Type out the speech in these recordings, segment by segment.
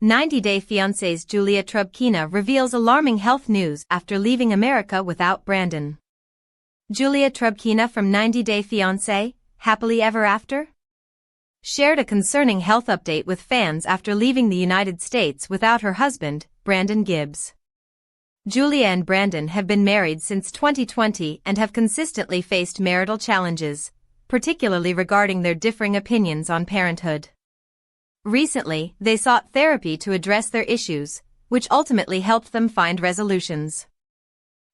90-Day Fiancé's Julia Trubkina reveals alarming health news after leaving America without Brandon. Julia Trubkina from 90-Day Fiancé, Happily Ever After? Shared a concerning health update with fans after leaving the United States without her husband, Brandon Gibbs. Julia and Brandon have been married since 2020 and have consistently faced marital challenges, particularly regarding their differing opinions on parenthood. Recently, they sought therapy to address their issues, which ultimately helped them find resolutions.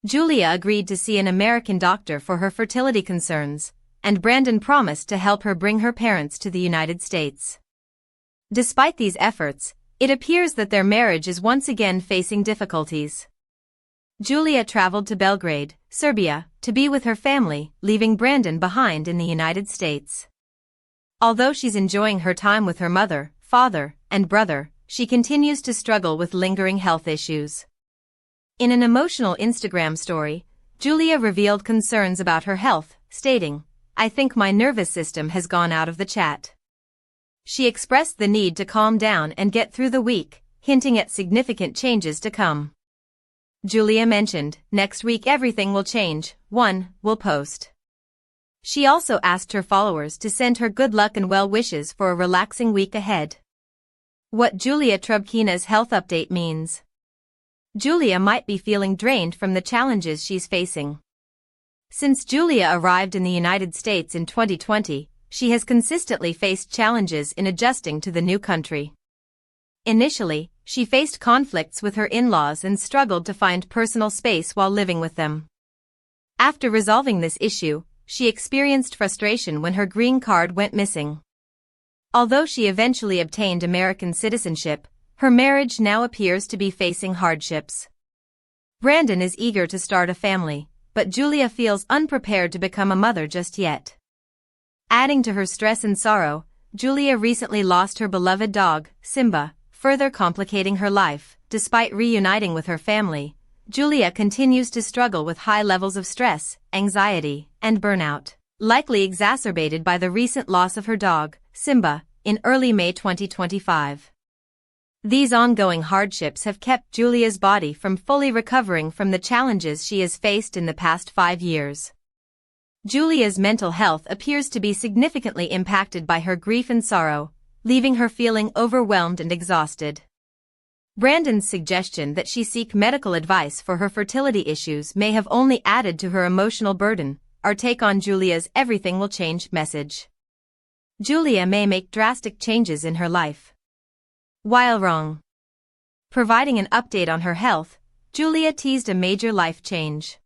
Julia agreed to see an American doctor for her fertility concerns, and Brandon promised to help her bring her parents to the United States. Despite these efforts, it appears that their marriage is once again facing difficulties. Julia traveled to Belgrade, Serbia, to be with her family, leaving Brandon behind in the United States. Although she's enjoying her time with her mother, father, and brother, she continues to struggle with lingering health issues. In an emotional Instagram story, Julia revealed concerns about her health, stating, "I think my nervous system has gone out of the chat." She expressed the need to calm down and get through the week, hinting at significant changes to come. Julia mentioned, "Next week everything will change, we'll post." She also asked her followers to send her good luck and well wishes for a relaxing week ahead. What Julia Trubkina's health update means. Julia might be feeling drained from the challenges she's facing. Since Julia arrived in the United States in 2020, she has consistently faced challenges in adjusting to the new country. Initially, she faced conflicts with her in-laws and struggled to find personal space while living with them. After resolving this issue, she experienced frustration when her green card went missing. Although she eventually obtained American citizenship, her marriage now appears to be facing hardships. Brandon is eager to start a family, but Julia feels unprepared to become a mother just yet. Adding to her stress and sorrow, Julia recently lost her beloved dog, Simba, further complicating her life. Despite reuniting with her family, Julia continues to struggle with high levels of stress, anxiety, and burnout, likely exacerbated by the recent loss of her dog, Simba, in early May 2025. These ongoing hardships have kept Julia's body from fully recovering from the challenges she has faced in the past 5 years. Julia's mental health appears to be significantly impacted by her grief and sorrow, leaving her feeling overwhelmed and exhausted. Brandon's suggestion that she seek medical advice for her fertility issues may have only added to her emotional burden. Our take on Julia's "everything will change" message. Julia may make drastic changes in her life. While wrong. Providing an update on her health, Julia teased a major life change.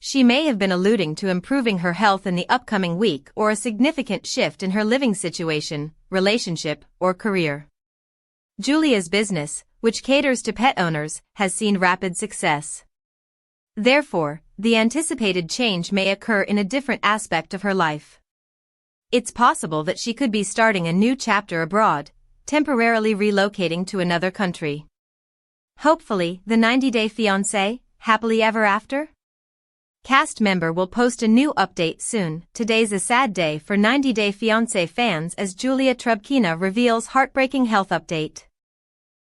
She may have been alluding to improving her health in the upcoming week or a significant shift in her living situation, relationship, or career. Julia's business, which caters to pet owners, has seen rapid success. Therefore, the anticipated change may occur in a different aspect of her life. It's possible that she could be starting a new chapter abroad, temporarily relocating to another country. Hopefully, the 90-Day Fiancé, Happily Ever After? Cast member will post a new update soon. Today's a sad day for 90-Day Fiancé fans as Julia Trubkina reveals heartbreaking health update.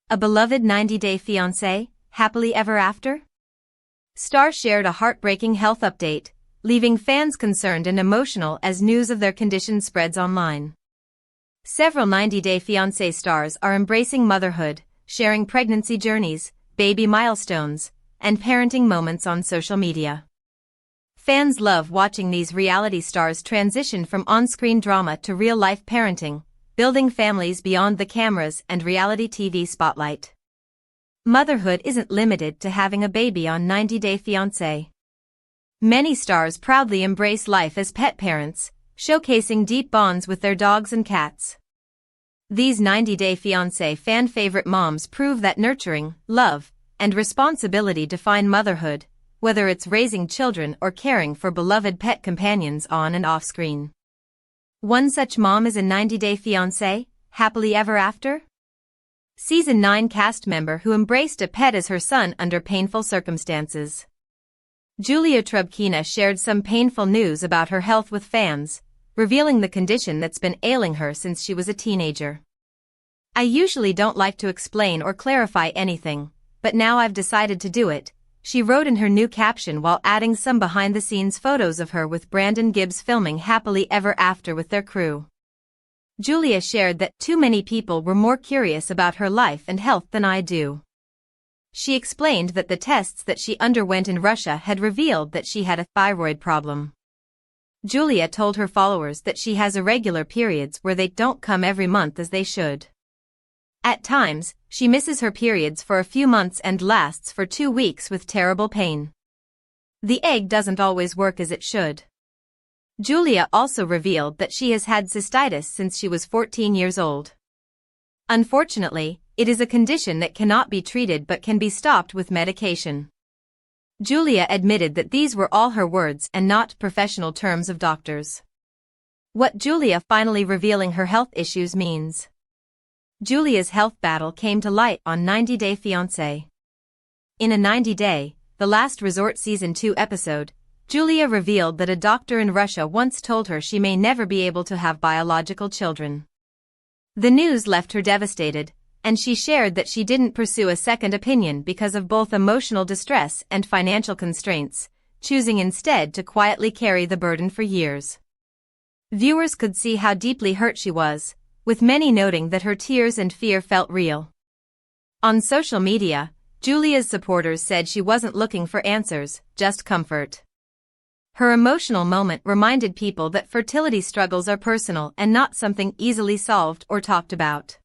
A beloved 90-Day Fiancé, Happily Ever After? Star shared a heartbreaking health update, leaving fans concerned and emotional as news of their condition spreads online. Several 90-Day Fiancé stars are embracing motherhood, sharing pregnancy journeys, baby milestones, and parenting moments on social media. Fans love watching these reality stars transition from on-screen drama to real-life parenting, building families beyond the cameras and reality TV spotlight. Motherhood isn't limited to having a baby on 90-Day Fiancé. Many stars proudly embrace life as pet parents, showcasing deep bonds with their dogs and cats. These 90-Day Fiancé fan-favorite moms prove that nurturing, love, and responsibility define motherhood, whether it's raising children or caring for beloved pet companions on and off-screen. One such mom is a 90-Day Fiancé, Happily Ever After? Season 9 cast member who embraced a pet as her son under painful circumstances. Julia Trubkina shared some painful news about her health with fans, revealing the condition that's been ailing her since she was a teenager. I usually don't like to explain or clarify anything, but now I've decided to do it, she wrote in her new caption while adding some behind-the-scenes photos of her with Brandon Gibbs filming Happily Ever After with their crew. Julia shared that too many people were more curious about her life and health than I do. She explained that the tests that she underwent in Russia had revealed that she had a thyroid problem. Julia told her followers that she has irregular periods where they don't come every month as they should. At times, she misses her periods for a few months and lasts for 2 weeks with terrible pain. The egg doesn't always work as it should. Julia also revealed that she has had cystitis since she was 14 years old. Unfortunately, it is a condition that cannot be treated but can be stopped with medication. Julia admitted that these were all her words and not professional terms of doctors. What Julia finally revealing her health issues means. Julia's health battle came to light on 90 Day Fiancé. In a 90-day, the last resort season 2 episode, Julia revealed that a doctor in Russia once told her she may never be able to have biological children. The news left her devastated, and she shared that she didn't pursue a second opinion because of both emotional distress and financial constraints, choosing instead to quietly carry the burden for years. Viewers could see how deeply hurt she was, with many noting that her tears and fear felt real. On social media, Julia's supporters said she wasn't looking for answers, just comfort. Her emotional moment reminded people that fertility struggles are personal and not something easily solved or talked about.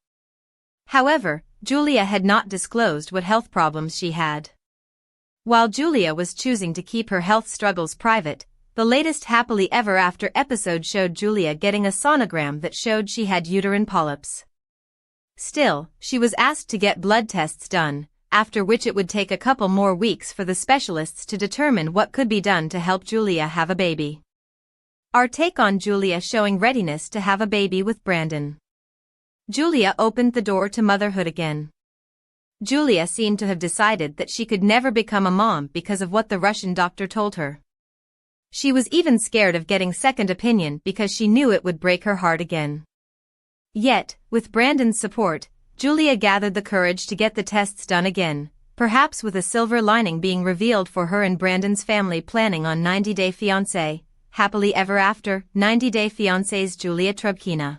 However, Julia had not disclosed what health problems she had. While Julia was choosing to keep her health struggles private, the latest Happily Ever After episode showed Julia getting a sonogram that showed she had uterine polyps. Still, she was asked to get blood tests done, after which it would take a couple more weeks for the specialists to determine what could be done to help Julia have a baby. Our take on Julia showing readiness to have a baby with Brandon. Julia opened the door to motherhood again. Julia seemed to have decided that she could never become a mom because of what the Russian doctor told her. She was even scared of getting second opinion because she knew it would break her heart again. Yet, with Brandon's support, Julia gathered the courage to get the tests done again, perhaps with a silver lining being revealed for her and Brandon's family planning on 90 Day Fiancé, Happily Ever After. 90 Day Fiancé's Julia Trubkina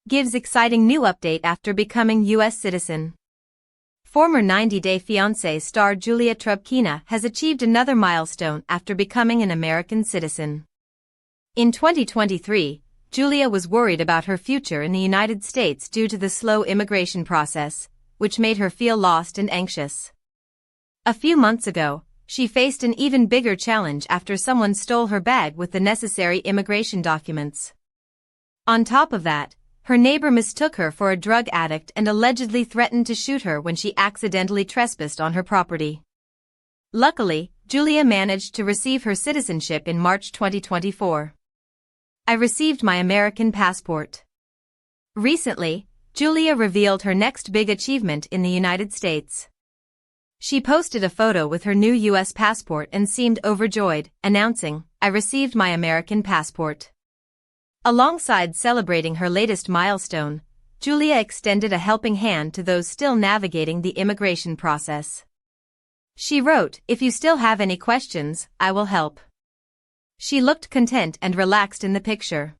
gives exciting new update after becoming U.S. citizen. Former 90 Day Fiancé star Julia Trubkina has achieved another milestone after becoming an American citizen. In 2023, Julia was worried about her future in the United States due to the slow immigration process, which made her feel lost and anxious. A few months ago, she faced an even bigger challenge after someone stole her bag with the necessary immigration documents. On top of that, her neighbor mistook her for a drug addict and allegedly threatened to shoot her when she accidentally trespassed on her property. Luckily, Julia managed to receive her citizenship in March 2024. I received my American passport. Recently, Julia revealed her next big achievement in the United States. She posted a photo with her new U.S. passport and seemed overjoyed, announcing, "I received my American passport." Alongside celebrating her latest milestone, Julia extended a helping hand to those still navigating the immigration process. She wrote, "If you still have any questions, I will help." She looked content and relaxed in the picture.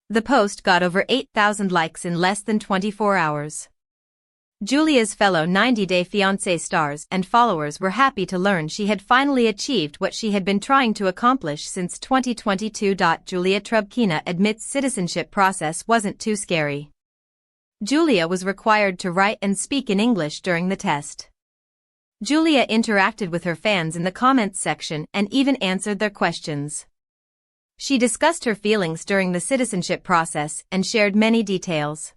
The post got over 8,000 likes in less than 24 hours. Julia's fellow 90 Day Fiancé stars and followers were happy to learn she had finally achieved what she had been trying to accomplish since 2022. Julia Trubkina admits citizenship process wasn't too scary. Julia was required to write and speak in English during the test. Julia interacted with her fans in the comments section and even answered their questions. She discussed her feelings during the citizenship process and shared many details.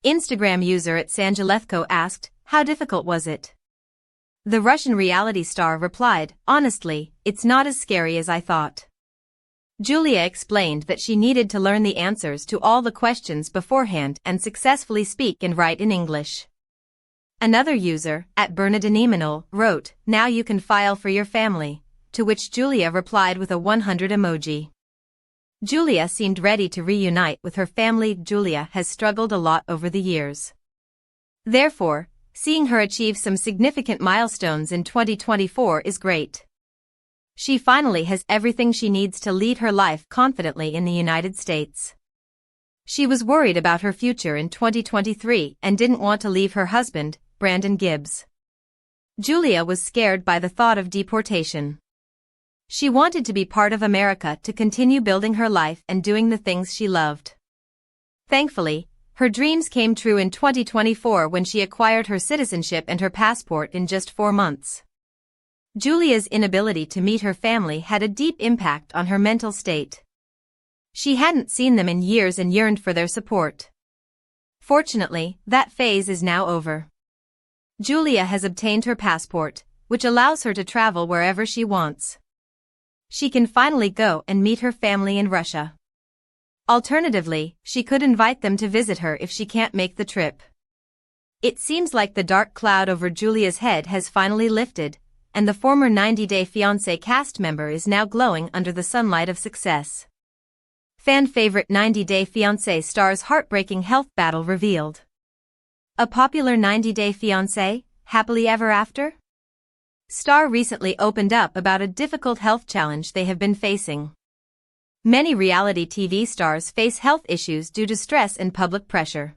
Instagram user @Sanjalethko asked, "How difficult was it?" The Russian reality star replied, "Honestly, it's not as scary as I thought." Julia explained that she needed to learn the answers to all the questions beforehand and successfully speak and write in English. Another user, @Bernardiniminal, wrote, "Now you can file for your family," to which Julia replied with a 100 emoji. Julia seemed ready to reunite with her family. Julia has struggled a lot over the years. Therefore, seeing her achieve some significant milestones in 2024 is great. She finally has everything she needs to lead her life confidently in the United States. She was worried about her future in 2023 and didn't want to leave her husband, Brandon Gibbs. Julia was scared by the thought of deportation. She wanted to be part of America to continue building her life and doing the things she loved. Thankfully, her dreams came true in 2024 when she acquired her citizenship and her passport in just 4 months. Julia's inability to meet her family had a deep impact on her mental state. She hadn't seen them in years and yearned for their support. Fortunately, that phase is now over. Julia has obtained her passport, which allows her to travel wherever she wants. She can finally go and meet her family in Russia. Alternatively, she could invite them to visit her if she can't make the trip. It seems like the dark cloud over Julia's head has finally lifted, and the former 90-Day Fiancé cast member is now glowing under the sunlight of success. Fan favorite 90-Day Fiancé star's heartbreaking health battle revealed. A popular 90-Day Fiancé, happily ever after? Star recently opened up about a difficult health challenge they have been facing. Many reality TV stars face health issues due to stress and public pressure.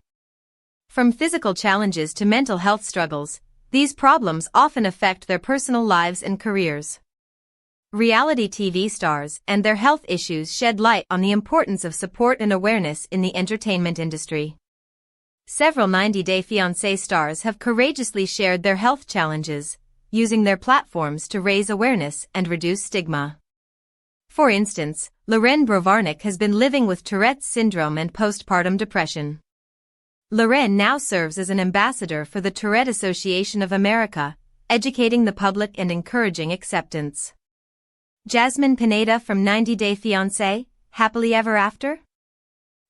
From physical challenges to mental health struggles, these problems often affect their personal lives and careers. Reality TV stars and their health issues shed light on the importance of support and awareness in the entertainment industry. Several 90-Day Fiancé stars have courageously shared their health challenges, using their platforms to raise awareness and reduce stigma. For instance, Lorraine Brovarnik has been living with Tourette's syndrome and postpartum depression. Lorraine now serves as an ambassador for the Tourette Association of America, educating the public and encouraging acceptance. Jasmine Pineda from 90-Day Fiancé, happily ever after?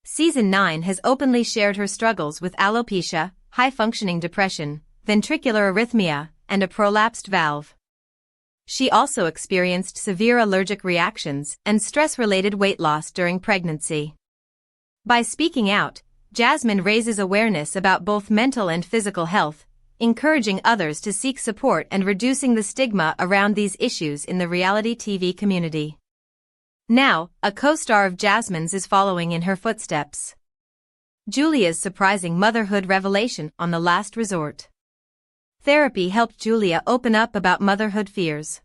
Season 9 has openly shared her struggles with alopecia, high-functioning depression, ventricular arrhythmia, and a prolapsed valve. She also experienced severe allergic reactions and stress-related weight loss during pregnancy. By speaking out, Jasmine raises awareness about both mental and physical health, encouraging others to seek support and reducing the stigma around these issues in the reality TV community. Now, a co-star of Jasmine's is following in her footsteps. Julia's surprising motherhood revelation on The Last Resort. Therapy helped Julia open up about motherhood fears.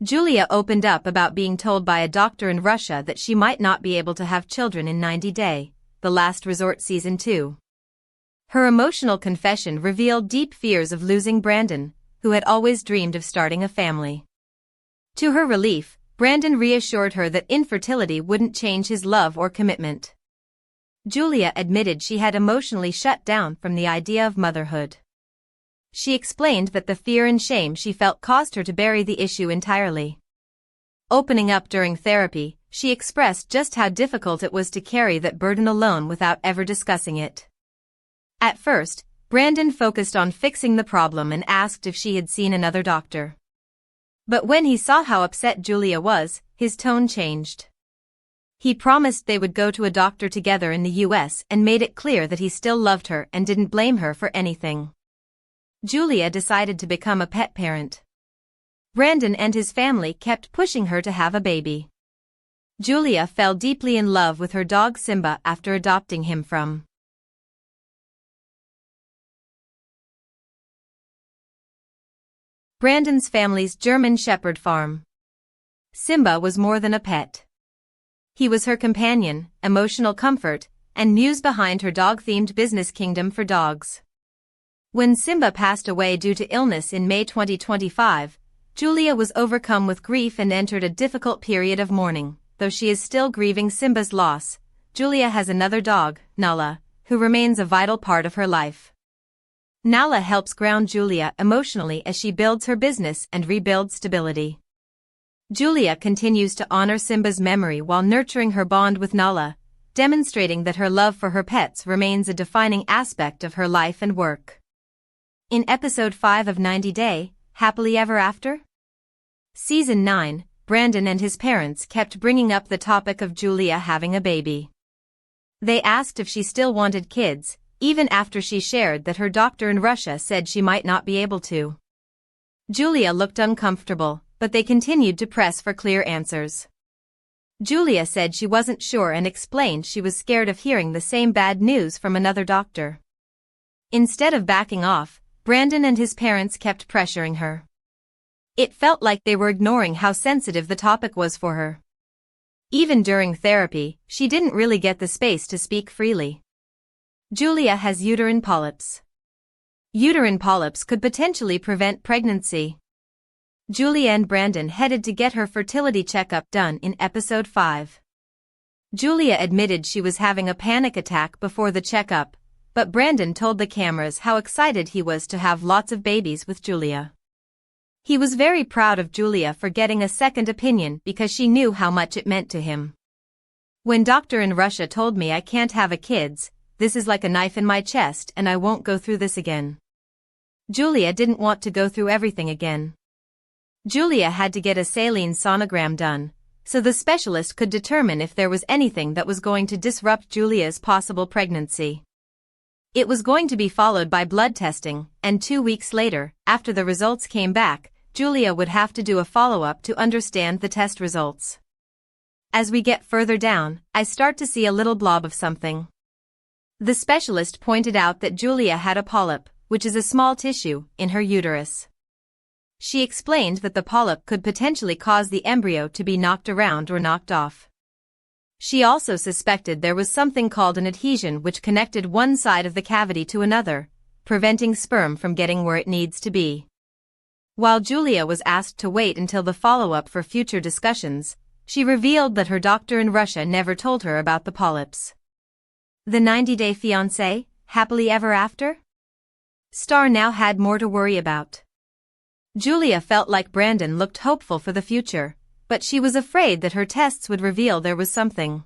Julia opened up about being told by a doctor in Russia that she might not be able to have children in 90-Day, The Last Resort Season 2. Her emotional confession revealed deep fears of losing Brandon, who had always dreamed of starting a family. To her relief, Brandon reassured her that infertility wouldn't change his love or commitment. Julia admitted she had emotionally shut down from the idea of motherhood. She explained that the fear and shame she felt caused her to bury the issue entirely. Opening up during therapy, she expressed just how difficult it was to carry that burden alone without ever discussing it. At first, Brandon focused on fixing the problem and asked if she had seen another doctor. But when he saw how upset Julia was, his tone changed. He promised they would go to a doctor together in the US and made it clear that he still loved her and didn't blame her for anything. Julia decided to become a pet parent. Brandon and his family kept pushing her to have a baby. Julia fell deeply in love with her dog Simba after adopting him from Brandon's family's German Shepherd farm. Simba was more than a pet. He was her companion, emotional comfort, and muse behind her dog-themed business kingdom for dogs. When Simba passed away due to illness in May 2025, Julia was overcome with grief and entered a difficult period of mourning. Though she is still grieving Simba's loss, Julia has another dog, Nala, who remains a vital part of her life. Nala helps ground Julia emotionally as she builds her business and rebuilds stability. Julia continues to honor Simba's memory while nurturing her bond with Nala, demonstrating that her love for her pets remains a defining aspect of her life and work. In episode 5 of 90-Day, Happily Ever After? Season 9, Brandon and his parents kept bringing up the topic of Julia having a baby. They asked if she still wanted kids, even after she shared that her doctor in Russia said she might not be able to. Julia looked uncomfortable, but they continued to press for clear answers. Julia said she wasn't sure and explained she was scared of hearing the same bad news from another doctor. Instead of backing off, Brandon and his parents kept pressuring her. It felt like they were ignoring how sensitive the topic was for her. Even during therapy, she didn't really get the space to speak freely. Julia has uterine polyps. Uterine polyps could potentially prevent pregnancy. Julia and Brandon headed to get her fertility checkup done in episode 5. Julia admitted she was having a panic attack before the checkup, but Brandon told the cameras how excited he was to have lots of babies with Julia. He was very proud of Julia for getting a second opinion because she knew how much it meant to him. When doctor in Russia told me I can't have a kids, this is like a knife in my chest and I won't go through this again. Julia didn't want to go through everything again. Julia had to get a saline sonogram done, so the specialist could determine if there was anything that was going to disrupt Julia's possible pregnancy. It was going to be followed by blood testing, and 2 weeks later, after the results came back, Julia would have to do a follow-up to understand the test results. As we get further down, I start to see a little blob of something. The specialist pointed out that Julia had a polyp, which is a small tissue, in her uterus. She explained that the polyp could potentially cause the embryo to be knocked around or knocked off. She also suspected there was something called an adhesion which connected one side of the cavity to another, preventing sperm from getting where it needs to be. While Julia was asked to wait until the follow-up for future discussions, she revealed that her doctor in Russia never told her about the polyps. The 90-day fiancé, happily ever after? Star now had more to worry about. Julia felt like Brandon looked hopeful for the future, but she was afraid that her tests would reveal there was something.